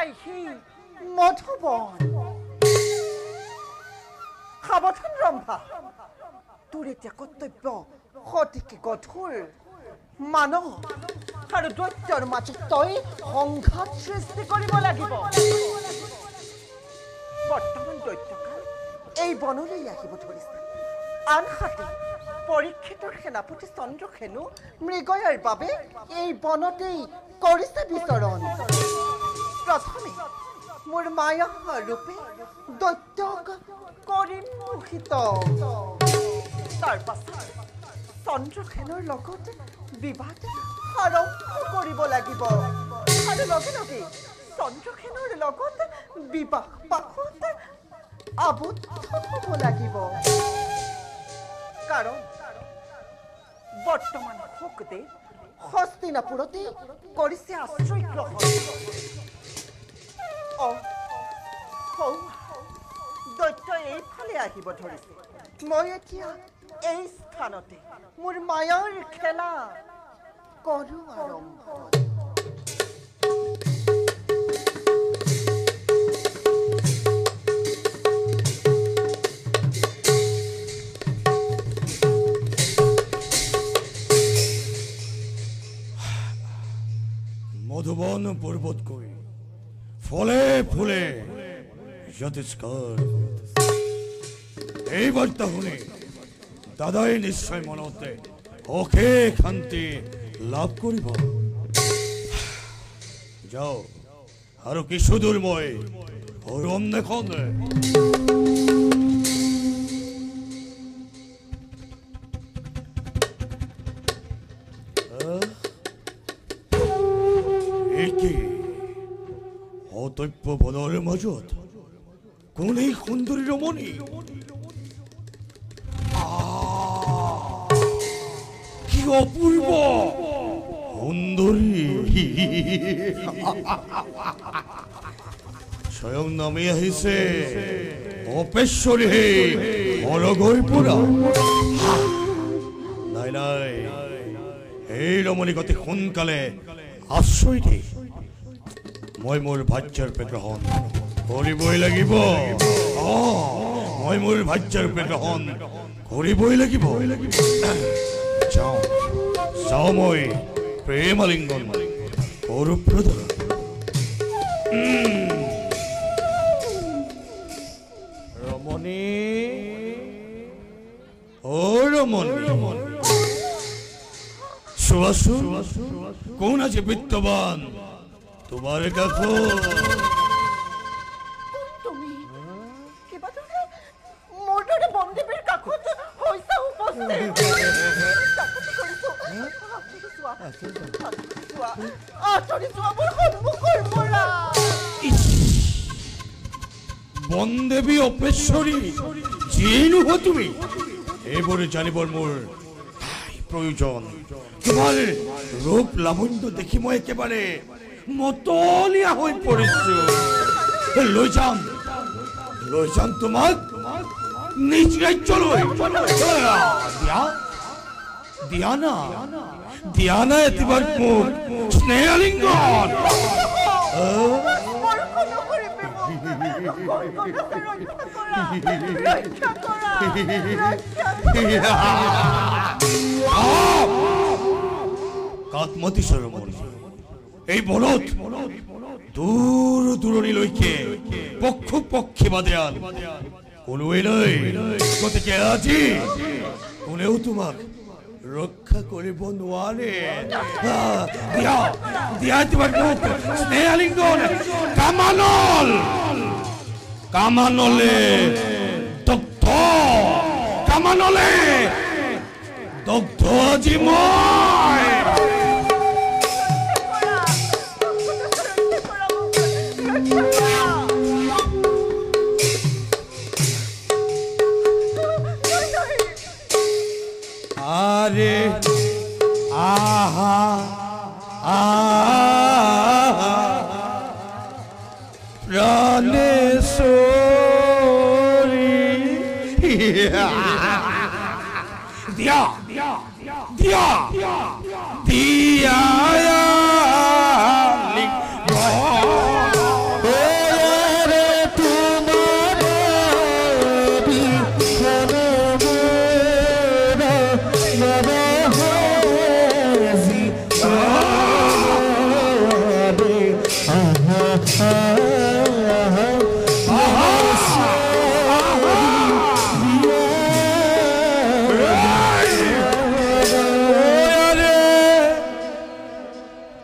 পাইহি মধুবন সাৱধান ৰম্ভা তোৰ এতিয়া কৰ্তব্য সঠিকে গধুৰ মানৱ আৰু দৈত্যৰ মাজত তই সংঘাত সৃষ্টি কৰিব লাগিব বৰ্তমান দৈত্যকাল এই বনলৈ আহিব ধৰিছে আনহাতে পৰীক্ষিতৰ সেনাপতি চন্দ্ৰসেনো মৃগয়াৰ বাবে এই বনতেই কৰিছে বিচৰণ প্ৰথমে মোৰ মায়া ৰূপে দৈত্যক কৰিম মোহিত তাৰ পাছত চন্দ্ৰসেনৰ লগত বিবাদ আৰম্ভ কৰিব লাগিব আৰু লগে লগে চন্দ্ৰসেনৰ লগত বিবাহ পাশত আবদ্ধ হ'ব লাগিব কাৰণ বৰ্তমান শোকদেৱ হস্তিনাপুৰতে কৰিছে আশ্ৰয় গ্ৰহণ দৈত্য এইফালে আহিব ধৰিছে মই এতিয়া এই স্থানতে মোৰ মায়াৰ খেলা কৰো আৰম্ভ মধুবন পৰ্বতকৈ ফলে ফুলে যথেষ্টকাৰ এই বাৰ্তা শুনি দাদাই নিশ্চয় মনতে অশেষ শান্তি লাভ কৰিব যাও আৰু কিছুদূৰ মই হৰম দেখোন অতব্য বনৰ মাজত কোন এই সুন্দৰী ৰমণী কি অপূৰ্ব সুন্দৰী স্বয়ং নামি আহিছে অপেশ্বৰী অৰগৰ পৰা নাই নাই এই ৰমণীক অতি সোনকালে আশ্ৰয় দি মই মোৰ ভাজ্যৰূপে গ্ৰহণ কৰিবই লাগিব মই মোৰ ভাজ্যৰূপে গ্ৰহণ কৰিবই লাগিব যাওঁ যাওঁ মই প্ৰেম আলিংগন কৰো প্ৰদান ৰমণী অ ৰমণী চোৱাচোন কোন আজি বিত্তবান তোমাৰ কাকো তুমি কিবা মোৰ দৰে বন্দীবীৰ কাষত হৈছা উপস্থিত বনদেৱী অপেশ্বৰী যিয়েই নোহোৱা তুমি এইবোৰ জানিবৰ মোৰ প্ৰয়োজন তোমাৰ ৰূপ লাৱণ্য দেখি মই একেবাৰে মতলীয়া হৈ পৰিছো লৈ যাম তোমাক নিজ ৰাজ্যলৈ দিয়ানা এতিবাৰ মোক স্নেহ আলিংগন কাতমতি সৰোবৰ এই বলত দূৰ দূৰণিলৈকে পক্ষ পক্ষে বাদেয়াল কোনোৱে নাই গতিকে আজি কোনেও তোমাক ৰক্ষা কৰিব নোৱাৰে দিয়া তোমাৰ মোক স্নেহ আলিংগন কামানলে দগ্ধ কামানলে দগ্ধ আজি মই আরে আহা প্রাণেশ্বরী দিয়া দিয়া দিয়া দিয়া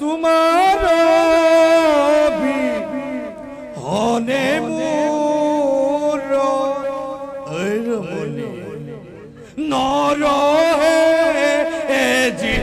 তোমার হনে মোর রমণী নর জি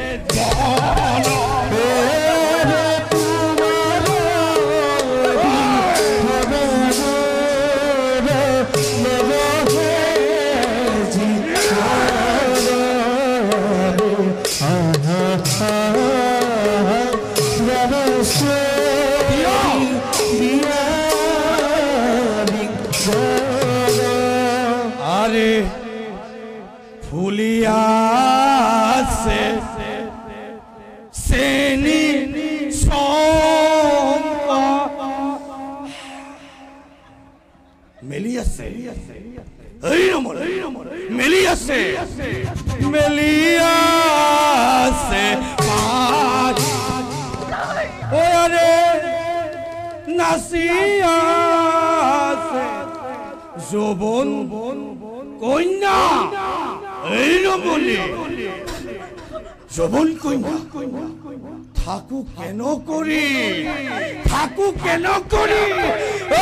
আরে ফুলিয়াছে সেনি সম্পা মেলিয়াছে এই নমর মেলিয়াছে মেলিয়াছে ওরে নাসিয়াছে যৌবন কন্যা এই রমণী যৌবন কন্যা থাকু কেন করি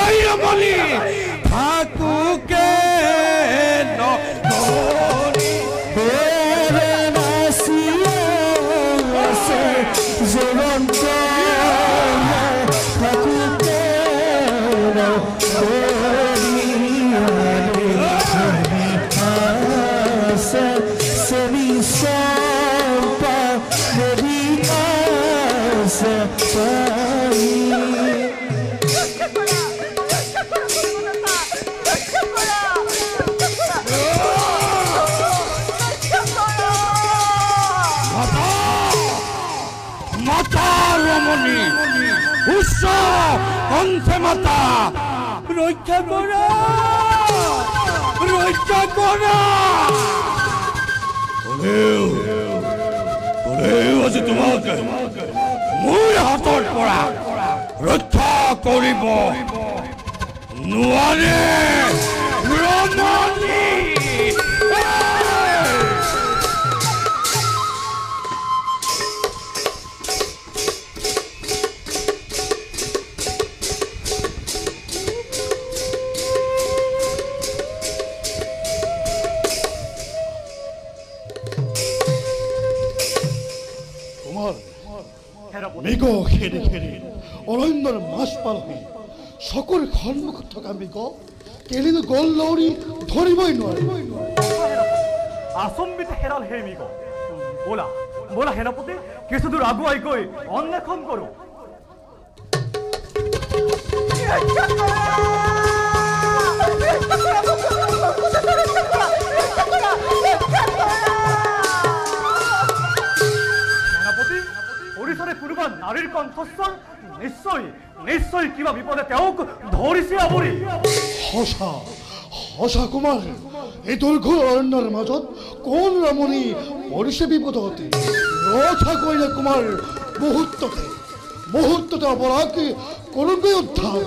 এই রমণী থাকু কেন করি জীবন মাতা রমণী উৎস কণ্ঠে মাতা রক্ষা করা আজি তোমাকে মোৰ হাতৰ পৰা ৰক্ষা কৰিব নোৱাৰে ৰমণী মৃগ খেদি খেদি অৰণ্যৰ মাছ পালহি চকুৰ সন্মুখত থকা মৃগ কেলিনো গল লৰি ধৰিবই নোৱাৰে আচম্বিত হেৰাল হে মৃগ বলা বলা সেনাপতি কিছুদূৰ আগুৱাই গৈ অন্বেষণ কৰোঁ কোনোবা নাৰীৰ কণ্ঠস্বৰ নিশ্চয় কিবা বিপদে তেওঁক ধৰিছে আৱৰি সঁচা কুমাৰ এই দুৰ্ঘৰ অৰণ্যৰ মাজত কোন ৰমণী পৰিছে বিপদতে ৰক্ষা কৰিলে কুমাৰ মুহূৰ্ততে অপৰাধ কৰোগৈ উদ্ধাৰ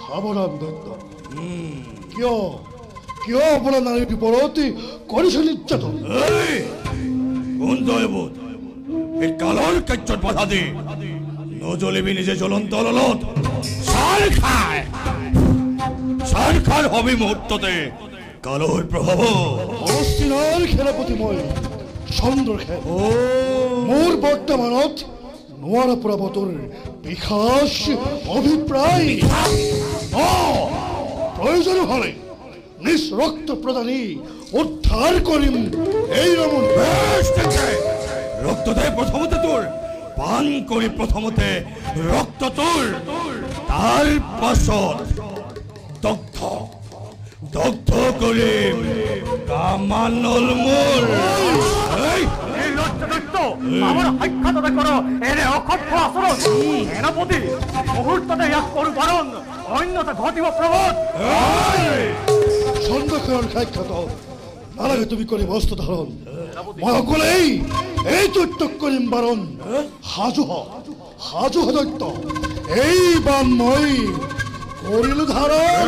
সাৱধান দত্ত কিয় আপোনাৰ নাৰীৰ বিপদতে কৰিছে নিৰ্যাতন এই কালৰ কাৰ্যত বাধা দি নজ্বলিবি নিজে জ্বলন্ত অনলত চাৰ খাৰ হবি মুহূৰ্ততে কালৰ প্ৰভাৱ অস্তিনাৰ সেনাপতি মই চন্দ্ৰশেন মোৰ বৰ্তমানত নোৱাৰা পৰা বতৰ বিখাস অভিপ্ৰায় প্ৰয়োজন হলে নিজ ৰক্ত প্ৰদানী উদ্ধাৰ কৰিম এই ৰমণী ৰক্ত দে প্ৰথমতে তোৰ পান কৰি প্ৰথমতে ৰক্ত তোৰ তাৰ পাছত দগ্ধ কৰিম কামানল মোৰ আমাৰ সাক্ষাততে কৰ এনে অসভ্য আচৰণ সেনাপতি মুহূৰ্ততে ইয়াক কৰো বাৰণ অন্যথা ঘটিব প্ৰবত চন্দ্ৰশেনৰ সাক্ষাৎ নালাগে তুমি কৰিম হস্ত ধাৰণ মই অকলেই এই দৈত্য কৰিম বাৰণ সাজু হ দৈত্য এই বান মই কৰিলো ধাৰণ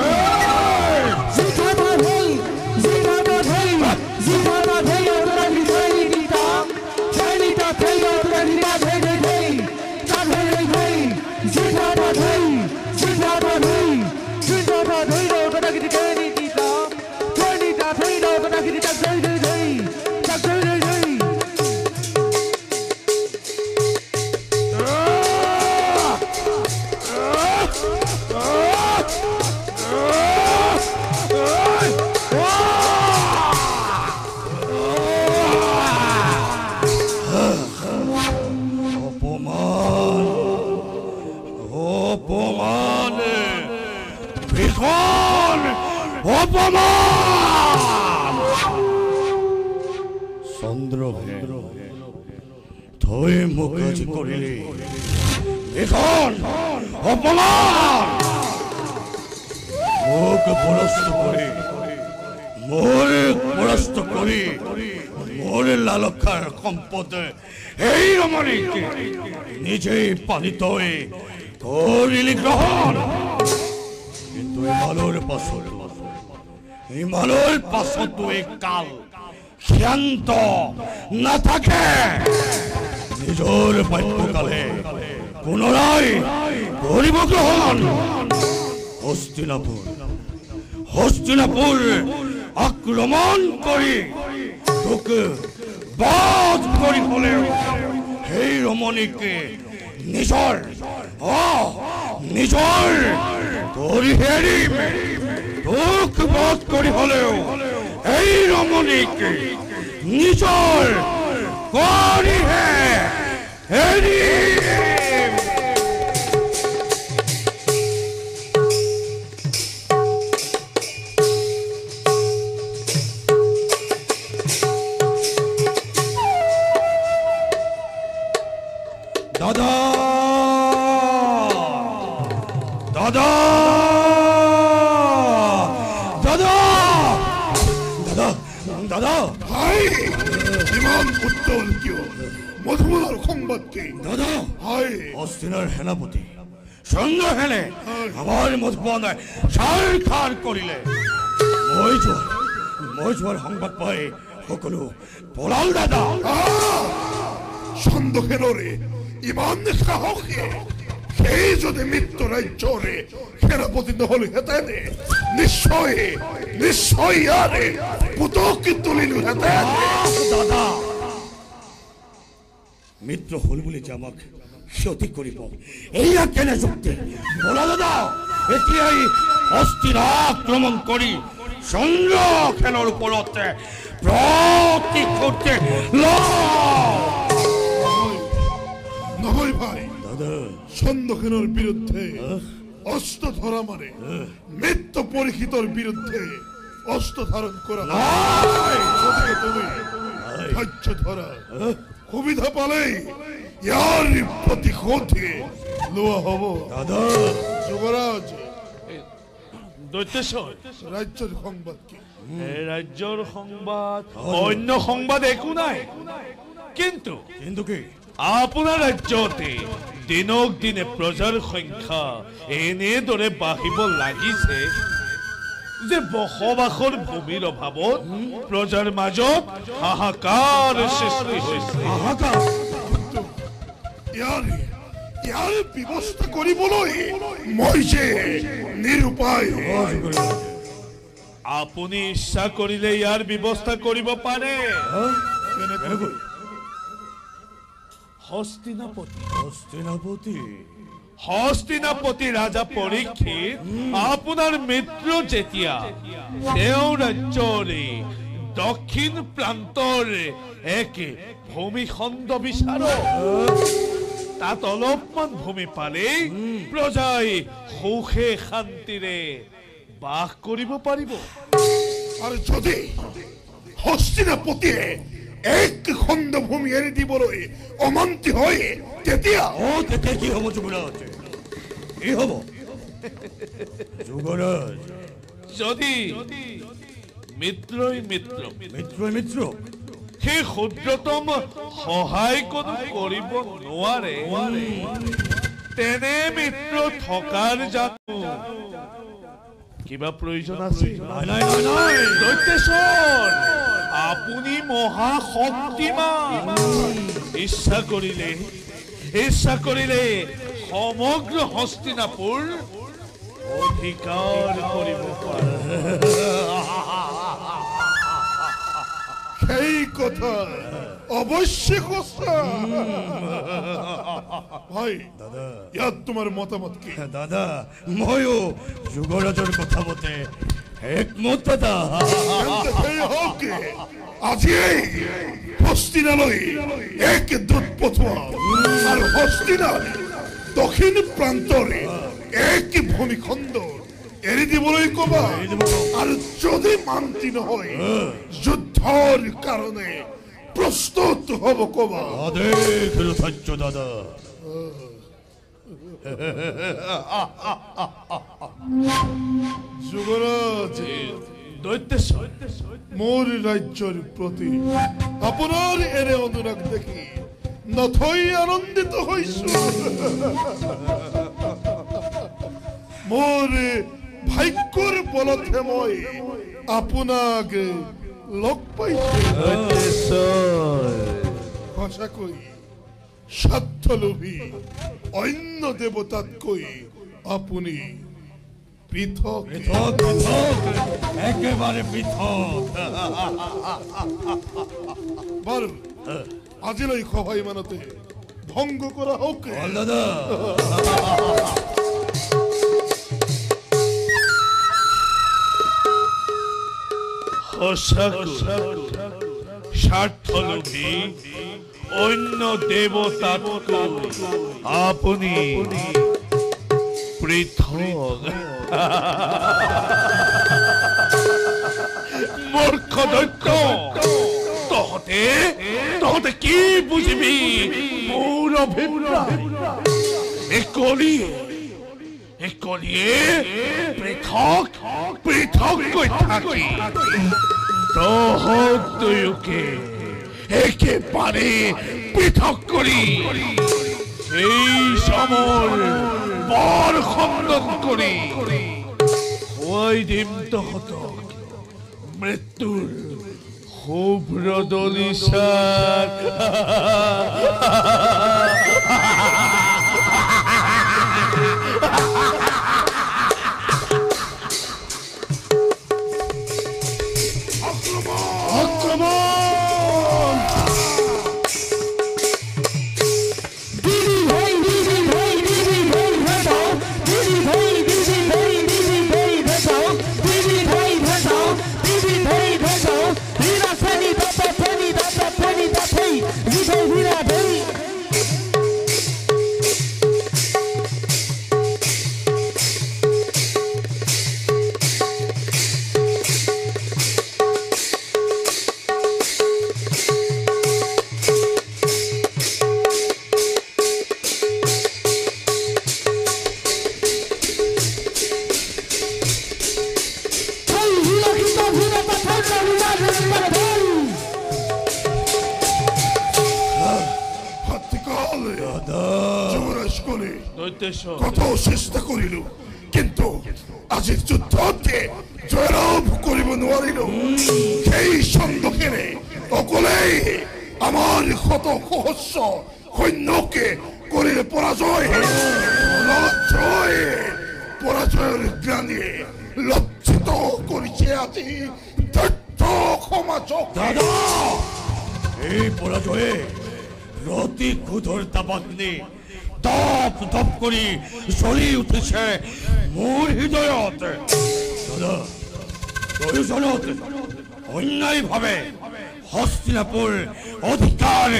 অপমান ভীষণ অপমান চন্দ্ৰ থৈ মোক আজি কৰিলি ভীষণ অপমান মোক পৰাস্ত কৰি মোৰ লালসাৰ সম্পদ এই ৰমণীক নিজেই পালিত হৈ কৰিলি গ্ৰহণ কিন্তু ইমানৰ পাছতো এই কাল ক্ষান্ত নাথাকে নিজৰ বাক্যকালে পুনৰাই কৰিব গ্ৰহণ হস্তিনাপুৰ আক্ৰমণ কৰি তোক বাজ কৰি হলেও সেই ৰমণীকে নিজৰ কৰি হেৰিম তোক বাজ কৰি হলেও এই ৰমণীকে নিজৰ কৰিহে হেৰিম দাদা দাদা দাদা দাদা দাদা ভাই ইমান উত্তল কিয় মধুমলাৰ সংবাদ কি দাদা ভাই হস্তিনাৰ সেনাপতি চন্দ্ৰসেনে আমাৰ মধুবনে ছাৰখাৰ কৰিলে মই যোৱাৰ সংবাদ পাই সকলো পলাল দাদা চন্দ্ৰসেনৰে ইমান সাহসী সেই যদি মিত্ৰ ৰাজ্যৰে সেনাপতি নহলহেঁতেন নিশ্চয় ইয়াৰে পুতকি তুলিলোহেঁতেন দাদা মিত্ৰ হল বুলি যে আমাক ক্ষতি কৰিব এয়া কেনে যুক্তি বলা দাদা এতিয়াই হস্তিনা আক্ৰমণ কৰি চন্দ্ৰসেনৰ ওপৰত প্ৰতিশোধ নহয় ভাই দাদা চন্দ্ৰসেনৰ বিৰুদ্ধে অস্ত্ৰ ধৰা মানে মৃত্যু পৰীক্ষিতৰ বিৰুদ্ধে অস্ত্ৰ ধাৰণ কৰা গতিকে তুমি ধৈৰ্য ধৰা সুবিধা পালেই ইয়াৰ প্ৰতিশোধে লোৱা হ'ব দাদা যুৱৰাজ দৈত্যেশ্বৰ ৰাজ্যৰ সংবাদ কি এই ৰাজ্যৰ সংবাদ অন্য সংবাদ একো নাই কিন্তু কি আপোনাৰ ৰাজ্যতে দিনক দিনে প্ৰজাৰ সংখ্যা এনেদৰে বাঢ়িব লাগিছে যে বসবাসৰ ভূমিৰ অভাৱত প্ৰজাৰ মাজত হাহাকাৰ সৃষ্টি হৈছে ইয়াৰ ব্যৱস্থা কৰিবলৈ মই যে নিৰুপায় আপুনি ইচ্ছা কৰিলে ইয়াৰ ব্যৱস্থা কৰিব পাৰে হস্তিনাপতি ৰাজা পৰীক্ষিত আপোনাৰ মিত্ৰ যেতিয়া তেওঁ ৰাজ্যৰে দক্ষিণ প্ৰান্তৰ এক ভূমিখণ্ড বিচাৰ তাত অলপমান ভূমি পালেই প্ৰজাই সুখে শান্তিৰে বাস কৰিব পাৰিব আৰু যদি হস্তিনাপতিয়ে এক খণ্ড ভূমি এৰি দিবলৈ অমান্তি হয় তেতিয়া তেতিয়া কি হ'ব যুৱৰাজ কি হ'ব যুৱৰাজ যদি মিত্ৰই মিত্ৰ মিত্ৰই মিত্ৰ সেই ক্ষুদ্ৰতম সহায় কোনো কৰিব নোৱাৰে তেনে মিত্ৰ থকাৰ জানো কিবা প্ৰয়োজন আছে নাই নাই নাই নাই দৈত্যেশ্বৰ আপুনি মহাশক্তিমান ইচ্ছা কৰিলে সমগ্ৰ হস্তিনাপুৰ অধিকাৰ কৰিব পাৰে সেই কথা অবশ্যই সঁচা ভাই দাদা ইয়াত তোমাৰ মতামত কি দাদা ময়ো যুৱৰাজৰ কথা মতে একমত দাদা তেন্তে সেই হওক আজিয়েই হস্তিনালৈ এক দূত পঠোৱা আৰু হস্তিনাৰ দক্ষিণ প্ৰান্তৰে এক ভূমিখণ্ড এৰি দিবলৈ কবা আৰু যদি মান্তি নহয় যুদ্ধৰ কাৰণে প্ৰস্তুত হ'ব কবা আদেশ ৰথাজ্য দাদা যুৱৰাজ দৈত্যেশ্বৰ মোৰ ৰাজ্যৰ প্ৰতি আপোনাৰ এনে অনুৰাগ দেখি নথৈ আনন্দিত হৈছো মোৰ ভাগ্যৰ বলতহে মই আপোনাক লগ পাইছো সঁচাকৈ স্বাৰ্থলোভী অন্য দেৱতাতকৈ আপুনি পৃথক পৃথক পৃথক একেবাৰে পৃথক বাৰু আজিলৈ সহায় মানতে ভংগ কৰা হওক দাদা স্বাৰ্থলোভী অন্য দেৱতাতকৈ আপুনি পৃথক মূৰ্খ দৈত্য তহঁতে কি বুজিবি মোৰ অভিপ্ৰায় একলিয়ে পৃথককৈ থাকি তহঁত দুয়োকে একেবাৰে পৃথক কৰি এই সমৰ বৰ খণ্ডন কৰি খুৱাই দিম তহঁতক মৃত্যুৰ শুভ্ৰ দলিচাত কত চেষ্টা কৰিলো কিন্তু আজি যুদ্ধতে জয়লাভ কৰিব নোৱাৰিলো সেই সন্দোষেৰে অকলেই আমাৰ শত সহস্ৰ সৈন্যকে কৰিলে পৰাজয়ৰ জ্ঞানীয়ে লজ্জিত কৰিছে আজি দৈত্য সমাজক দাদা এই পৰাজয়ে ৰতি ক্ৰোধৰ তাপাগ্নি তপ তপ কৰি জ্বলি উঠিছে মোৰ হৃদয়ত দাদা প্ৰয়োজনত অন্যায়ভাৱে হস্তিনাপুৰ অধিকাৰ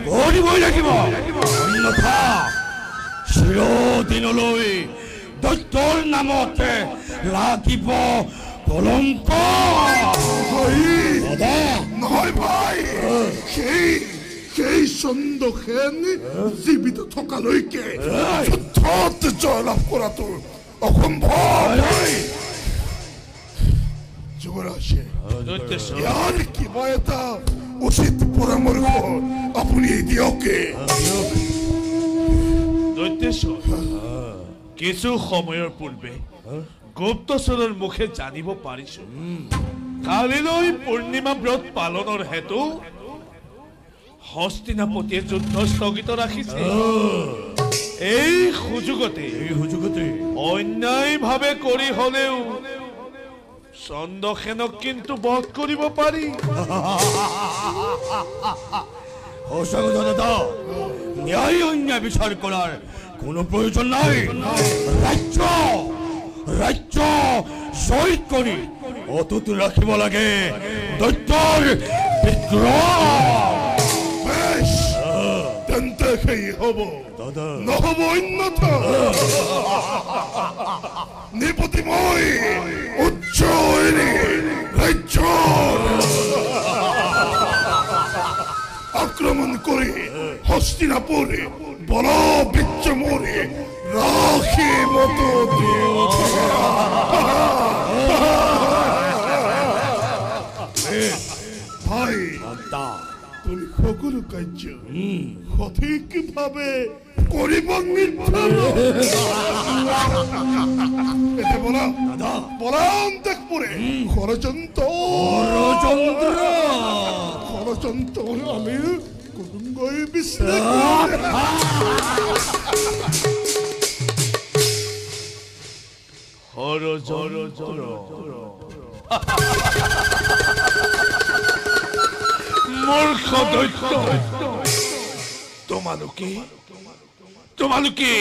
কৰিবই লাগিব অন্যথা চিৰদিনলৈ দৈত্যৰ নামত লাগিব কলংক নহয় ভাই সেই সন্দোষেন জীৱিত থকালৈকে যুদ্ধত জয়লাভ কৰাটো অসম্ভৱ যুৱৰাজে দৈত্যেশ্বৰ ইয়াৰ কিবা এটা উচিত পৰামৰ্শ আপুনি দিয়কে। দৈত্যেশ্বৰ কিছু সময়ৰ পূৰ্বে গুপ্তচৰৰ মুখে জানিব পাৰিছো কালিলৈ পূৰ্ণিমা ব্ৰত পালনৰ হেতু হস্তিনাপতিয়ে যুদ্ধ স্থগিত ৰাখিছে। এই সুযোগতে অন্যায়ভাৱে কৰি হলেও চন্দ্ৰসেনক কিন্তু বধ কৰিব পাৰি। সঁচা দাদা, ন্যায় অন্যায় বিচাৰ কৰাৰ কোনো প্ৰয়োজন নাই। ৰাজ্য জয় কৰি অটুট ৰাখিব লাগে দৈত্যৰ বিগ্ৰহ। বেশ, তেন্তে সেই হ'ব নহ'ব অন্যথা। নিপতিময় উচ্চ ৰাজ্যৰ আক্ৰমণ কৰি হস্তিনাপুৰে বলবৃক্ষ মোৰে ৰাখি মতো ভাই তুমি সকলো কাৰ্য সঠিকভাৱে কৰিব বলান্তকপুৰে ষড়যন্ত্ৰ আমি কুটুম্বই বিশ্লেষণ মূৰ্খ দৈত্য তোমালোকে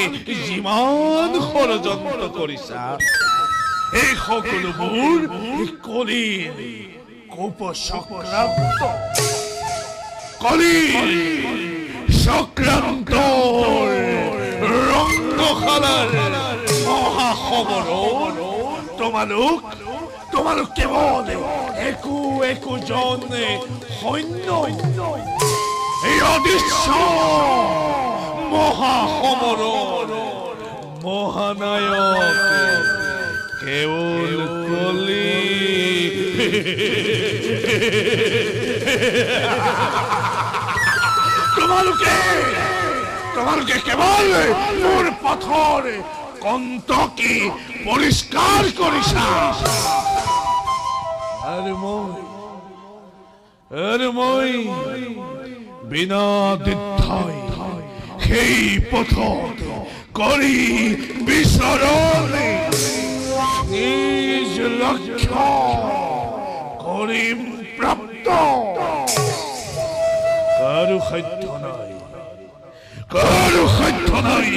যিমান ষড়যন্ত্ৰ কৰিছা এই সকলোবোৰ কলিৰ চক্ৰান্তৰ ৰংগশালাৰ মহাসমৰৰ তোমালোক কেৱল একোজন সৈন্য এই অদৃশ্য মহাসমৰৰ মহানায়ক কেৱল কলি। তোমালোকে কেৱল মোৰ পথৰ কণ্টকি পৰিষ্কাৰ কৰিছা আৰু মই বিনা দ্বিধাই সেই পথত কৰি বিচৰণি নিজ লক্ষ্য কৰিম প্ৰাপ্ত। কাৰো সাধ্য নাই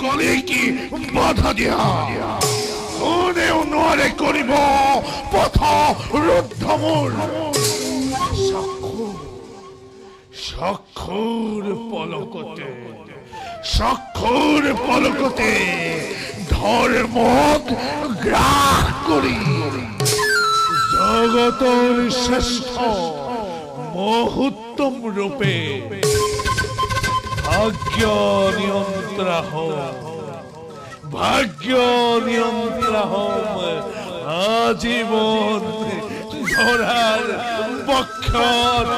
কলিকি বাধা দিয়া। কোনেও নোৱাৰে কৰিব পথ ৰুদ্ধ মোৰ। চক্ষুৰ পলকতে ধৰ্মক গ্ৰাস কৰি জগতৰ শ্ৰেষ্ঠ মহোত্তম ৰূপে ভাগ্য নিয়ন্ত্ৰা হম আজীবন ধৰাৰ পক্ষত।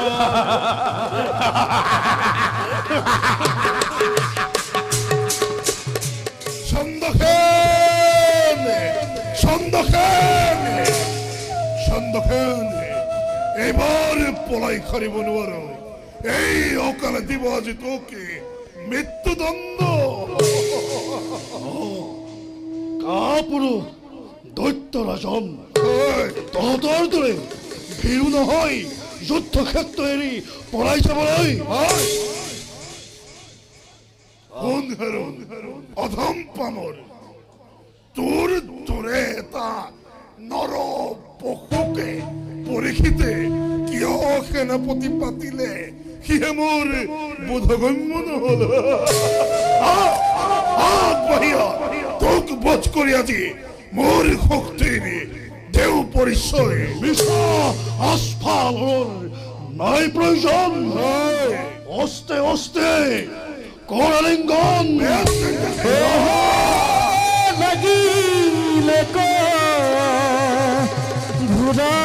চন্দখেন এবাৰ পলাই খাৰিব নোৱাৰো। এই অকালে দিব আজি তোকে মৃত্যুদণ্ড। কাপুৰুষ দৈত্যৰাজন তহঁতৰ দৰে ভীৰু নহয় যুদ্ধক্ষেত্ৰ এৰি পলাই যাবলৈ। অধম পামৰ তোৰ দৰে এটা নৰ পশুকে পৰীক্ষিতে কিয় সেনাপতি পাতিলে সিয়ে মোৰ বোধগম্য নহল। তোক বধ কৰি আজি মোৰ শক্তিৰ দেও পৰিচয় আস্ফালৰ নাই প্ৰয়োজন। অস্তে কৰালিংগন লাগিলে ভূৰা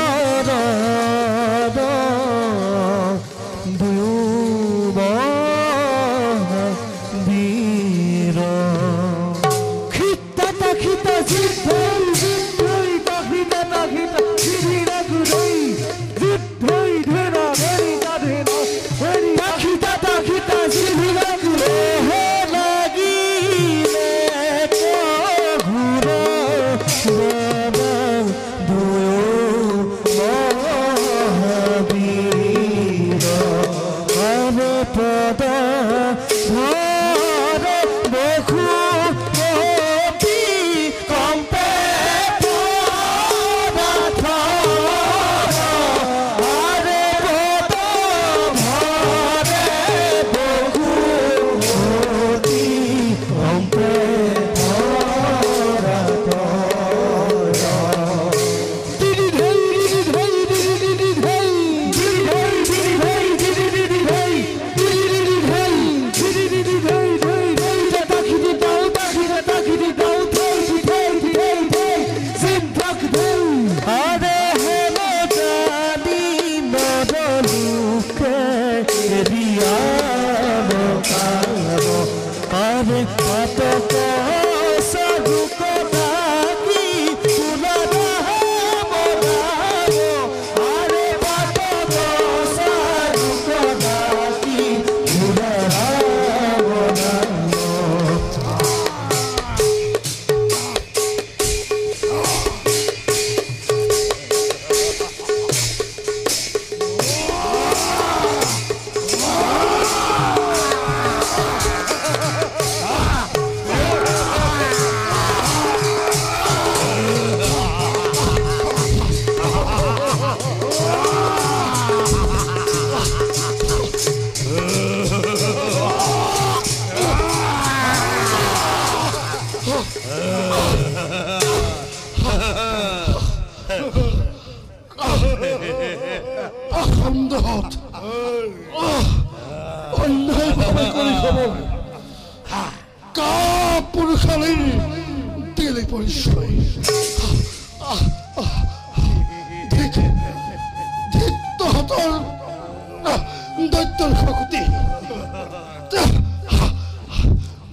কে দিয়াব কাব আৰে কত সাধু কথা কি তুলনা আৰে কত সাধু কথা কি তুলনা অন্ধহত অন্যায়ভাবে কৰি খাব কাপুৰুষালীৰ দিলে পৰিচয় ঠিক তহঁতৰ দৈত্যৰ শক্তি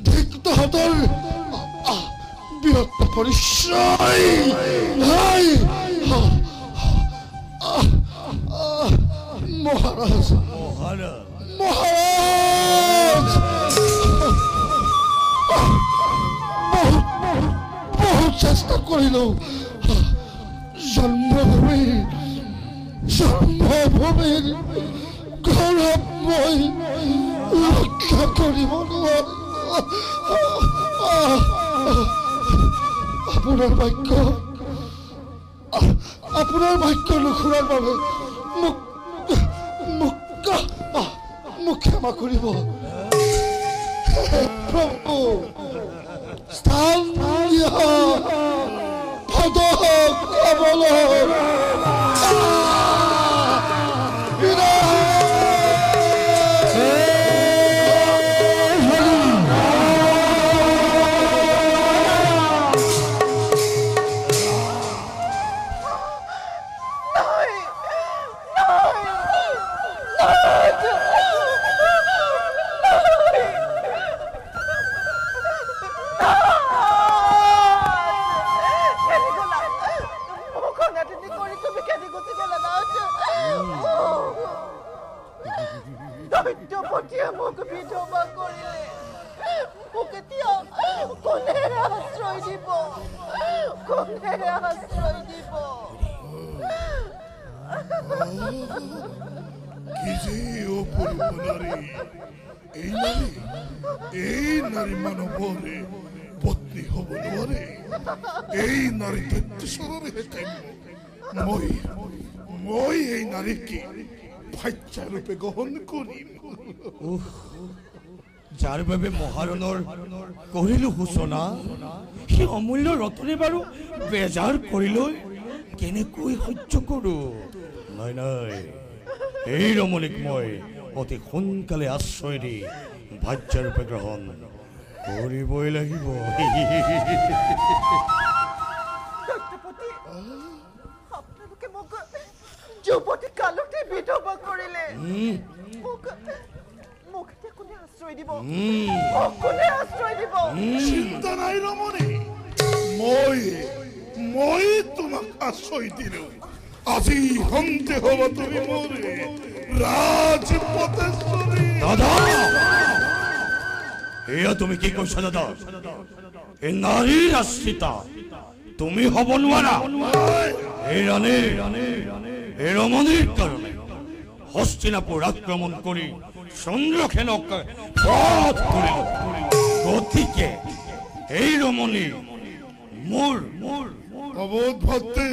ঠিক তহঁতৰ বৃহৎ পৰিচয় নাই মহাৰাজ মহাৰাজ বহুত চেষ্টা কৰিলেও জন্মভূমিৰ গৌৰব মই ৰক্ষা কৰিব আপোনাৰ বাক্য নুশুনাৰ বাবে মোক ক্ষমা কৰিব প্ৰভু স্থান পদ কমলৰ দৈত্যপতিয়ে মোক বিধৱা কৰিলে মোক এতিয়া কোনে আশ্ৰয় দিব কোনে আশ্ৰয় দিব কি যে অপূৰ্ব নাৰী এই নাৰী মানবৰে পত্নী হব নোৱাৰে এই নাৰী দৈত্যস্বৰে মই এই নাৰীকে ভাচ্যা ৰূপে গ্ৰহণ কৰিম যাৰ বাবে মহাৰণৰ কৰিলো সূচনা সেই অমূল্য ৰত্নে বাৰু বেজাৰ কৰিলৈ কেনেকৈ সহ্য কৰো নাই নাই এই ৰমণীক মই অতি সোনকালে আশ্ৰয় দি ভাচ্যা ৰূপে গ্ৰহণ কৰিবই লাগিব আপোনালোকে মোক যুৱতী কালতে বিধৱা কৰিলে মোক এতিয়া কোনে আশ্ৰয় দিব কোনে আশ্ৰয় দিব চিন্তা নাই ৰমণী মই তোমাক আশ্ৰয় দিলো আজি সন্তে হবা তুমি মোৰে ৰাজপথেশ্বৰী দাদা এয়া তুমি কি কৈছা দাদা এই নাৰীৰ আশ্ৰিতা তুমি হব নোৱাৰা এই এই ৰমণীৰ কাৰণে হস্তিনাপুৰ আক্ৰমণ কৰি চন্দ্ৰসেনক বধ কৰিল গতিকে এই ৰমণী মোৰ অবোধ ভক্তি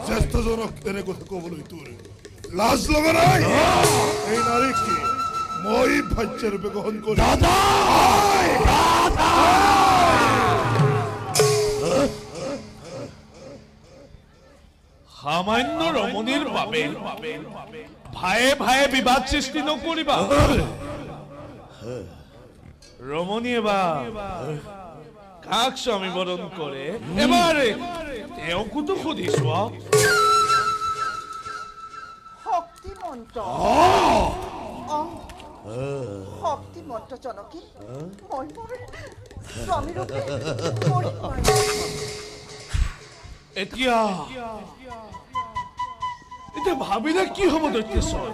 জ্যেষ্ঠজনক এনে কথা কবলৈ তোৰ লাজ লগা নাই এই নাৰীকে মই ভাচ্যা ৰূপে গ্ৰহণ কৰি দাদা সামান্য ৰমণীৰ বাবে ভায়ে ভায়ে বিবাদ সৃষ্টি নকৰিবা ৰমণীয়ে বা কাক স্বামী বৰণ কৰে এবাৰে তেওঁকোতো সুধি চোৱা শক্তিময় শক্তিমন্ত শক্তিমন্ত জনকী মই মোৰ স্বামীৰূপে মৰিব এতিয়া ভাবিলে কি হ'ব দৈত্যেশ্বৰ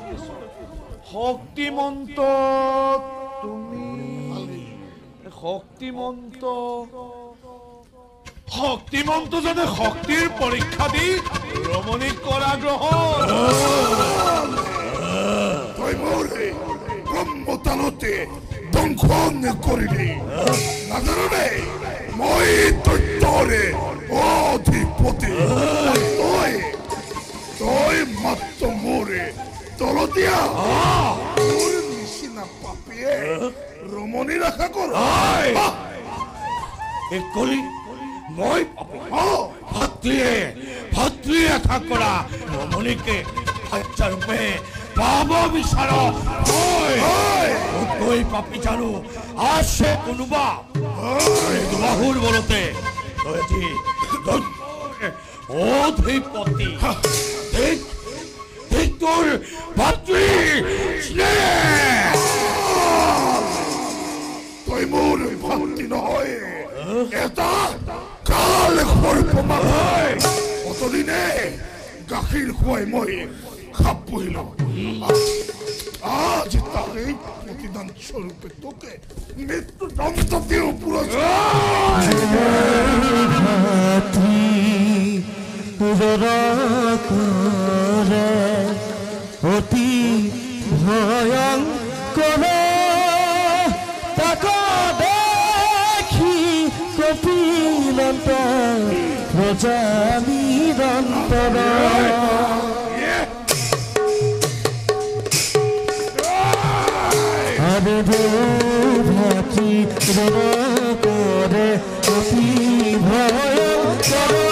শক্তিমন্ত তুমি শক্তিমন্ত জনে শক্তিৰ পৰীক্ষা দি ৰমণীক কৰা গ্ৰহণ তই মোরে ব্রহ্মতালতে দংশন করিলি নাজানে মই দৈত্যরে অধিপতি তই মাত্র মোরে তলতিয়া মোর নিচিনা পাপিয়ে রমণী রাখা কর একলি মই ভাতৃয়ে আশা কৰা ৰমণীকে সত্যৰূপে পাব বিচাৰ কৈ পাপি জানো আছে কোনোবা দুবাহুৰ বলতে অধিপতি তোৰ ভাতৃ তই মোৰ ভক্তি নহয় এটা কাল সৰ্প অতদিনে গাখীৰ খুৱাই মই খাপ বহিল আজ তাকে প্রতিদান স্বরূপে তোকে মৃত্যুদণ্ড দিয়ে অতি ভয়ঙ্কর তাকে দেখি কপিলন্ত প্রজা নিরন্তর আরে ভাতৃ করে অতি ভয়ঙ্কর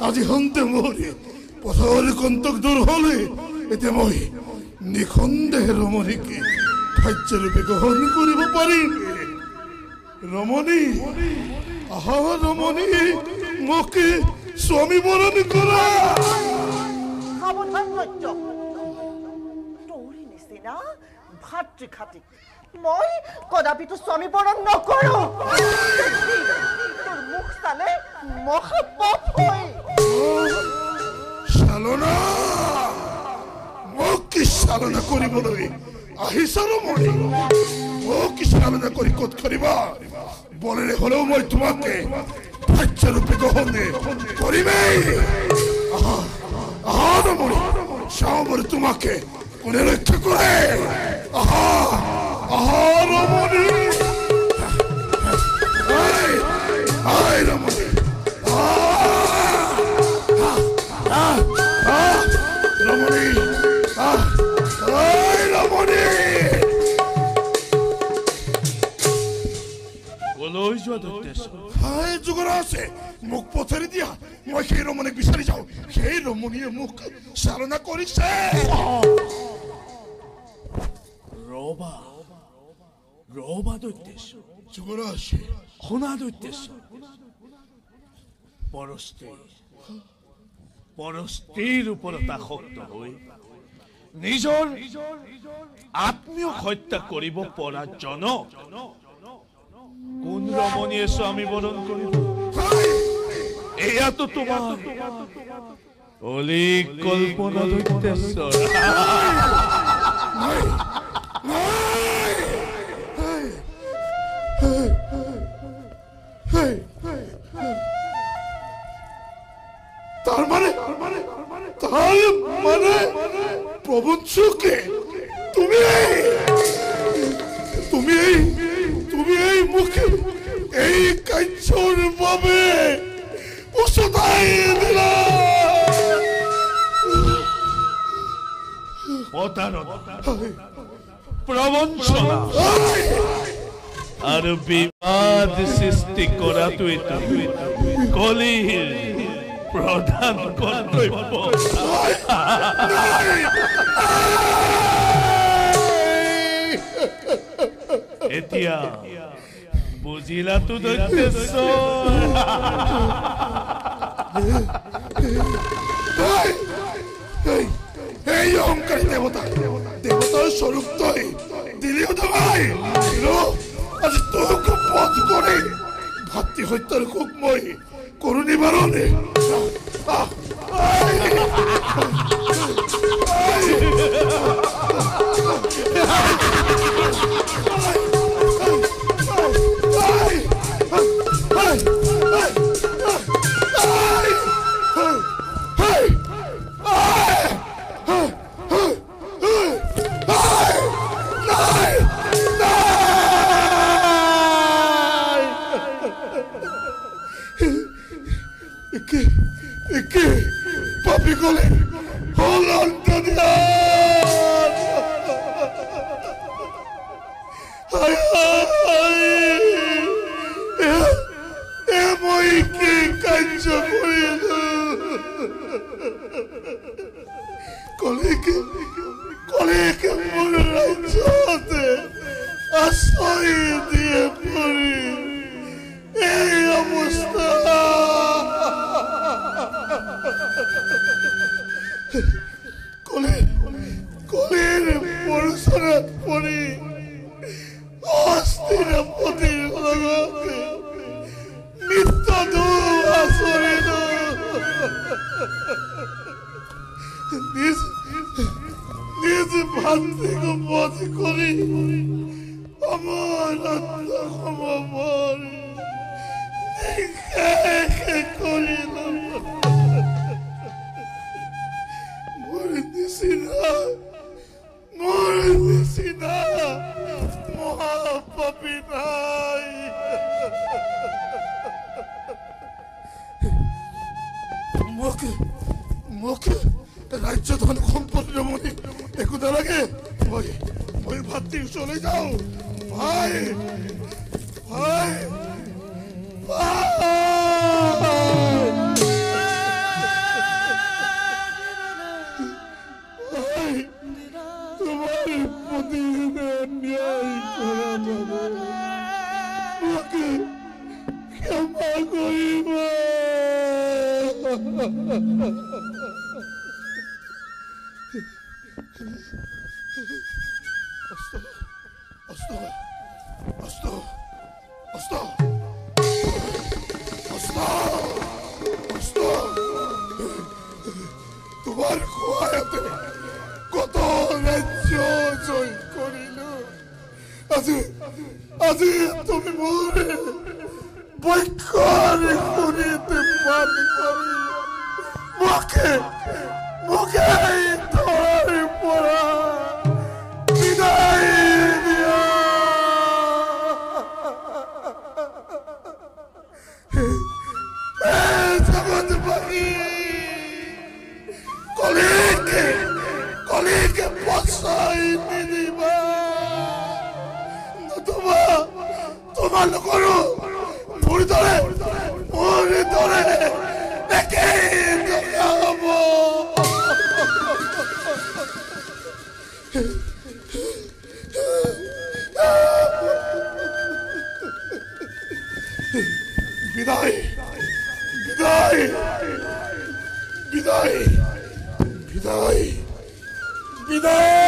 আজি হন্তে মোরে পথর কন্তক দূর হলে এতে মই নিখন্দেহে রমণীকে খাদ্যরূপে গ্রহণ করিব পাৰিম ৰমণী আহা ৰমণী মোকে স্বামী বৰণ কৰা সাবধান সত্য তোৰি নিচিনা ভাতৃ খাতি মই কদাপিতো স্বামী বৰণ নকৰো তোৰ মুখ চালে মহাপাপ হয় চালনা মোক কি চালনা কৰিবলৈ আহিছা ৰমণী মোক কি চালনা কৰি ক'ত কৰিবা বলেৰে হলেও মই তোমাকে ভাতৃৰূপে গ্ৰহণ কৰিমেই আহা ৰমণী চাওঁ বাৰু তোমাকে কোনে ৰক্ষা কৰে আহা আহা ৰমণী আই ৰমণী ৰমণী ৰমণী কলৈ যোৱা দৈত্যেশ্বৰ হাই যুগৰ আছে মোক পথাৰি দিয়া মই সেই ৰমণীক বিচাৰি যাওঁ সেই ৰমণীয়ে মোক চালনা কৰিছে ৰবা দৈত্যেশ্বৰ যুগৰ আছে শুনা দৈত্যেশ্বৰ পৰস্তিৰ ওপৰত আসক্ত হৈ নিজৰ আত্মীয় হত্যা কৰিব পৰা জনক কোন রমণীয়ে স্বামী বরণ করিল এয়াতো তোমার অলিক কল্পনা দৈত্যেশ্বর তার মানে প্রবঞ্চকে তুমি এই মুখে এই কাঞ্চন ভাবে উসতাই দিলা প্রবঞ্চনা আর বিবাদ সৃষ্টি করা তুই কলির প্রধান কর্তব্য এতিয়া বুঝিলা তো দৈত্যেশ্বর এই অহংকারী দেবতার স্বরূপ তই দিলিও তোমায় আজ তোকে পথ করে ভাতৃ হত্যার খুব মই করু নিবারণে পাপি গলে হল মই কি কার্য করিল কলেকে মোর রাজ্যতে আশ্রয় দিয়ে পড়ি এই অবস্থা কলের পরশনাথ পড়ি অস্থির পতির লগতে নিত্য দুঃসরিল নিজ ভাতৃকে বধ করি আমার আত্মসমর্পণ করিল মহাপাপী নাই মুখে রাজ্য ধন সম্পত্তি রমণী একু নালাগে মই ভাতৃ চলে যাও ভাই ভাই তোমার প্রতি অন্যায় করা আমাকে ক্ষমা করিব তোমার খোয়াতে কত রাজ্য জয় করিল আজি তুমি মোরে বৈক্ষরে করিতে পারি করি মুখে ধর পড়া বিদায় দিয়া জগৎ পাখি কলিকে বসাই দিবা নতুবা তোমার লোকৰো মোৰ দৰে একে দেখা হব বিদায় বিদায় বিদায় বিদায় বিদায়